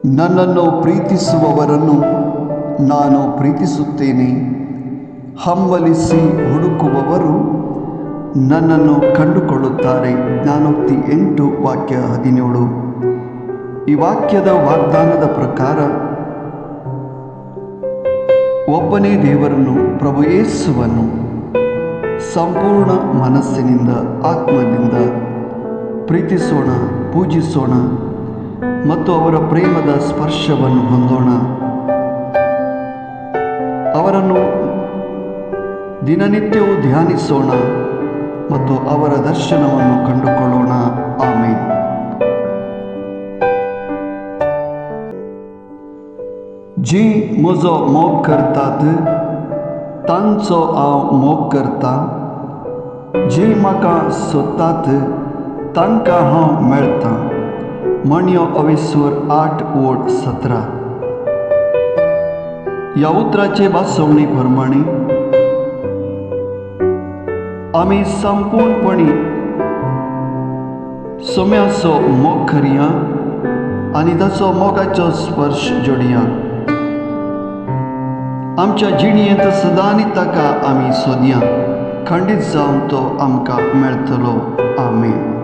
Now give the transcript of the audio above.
ನನ್ನನ್ನು ಪ್ರೀತಿಸುವವರನ್ನು ನಾನು ಪ್ರೀತಿಸುತ್ತೇನೆ. ಹಂಬಲಿಸಿ ಹುಡುಕುವವರು ನನ್ನನ್ನು ಕಂಡುಕೊಳ್ಳುತ್ತಾರೆ. ಜ್ಞಾನೋಕ್ತಿ 8 ವಾಕ್ಯ 17. ಈ ವಾಕ್ಯದ ವಾಗ್ದಾನದ ಪ್ರಕಾರ ಒಬ್ಬನೇ ದೇವರನ್ನು, ಪ್ರಭು ಯೇಸುವನ್ನು ಸಂಪೂರ್ಣ ಮನಸ್ಸಿನಿಂದ, ಆತ್ಮದಿಂದ ಪ್ರೀತಿಸೋಣ, ಪೂಜಿಸೋಣ ಮತ್ತು ಅವರ ಪ್ರೇಮದ ಸ್ಪರ್ಶವನ್ನು ಹೊಂದೋಣ. ಅವರನ್ನು ದಿನನಿತ್ಯವೂ ಧ್ಯಾನಿಸೋಣ ಮತ್ತು ಅವರ ದರ್ಶನವನ್ನು ಕಂಡುಕೊಳ್ಳೋಣ. ಆಮೇನ್. जी म्हजो मोग करतात तांचो हांव मोग करता. जी म्हाका सोदतात तांकां हांव मेळटा. म्हणयो अविस्वर 8:17. ह्या उतराचे भासवणी प्रमाणे आमी संपूर्णपणे सोम्याचो मोग करया आनी ताचो मोगाचो स्पर्श जोडया. आमच्या जिणेंत सदांच ताका आमी सोदया. खंडीत जावन तो आमकां मेळटलो. आमेन.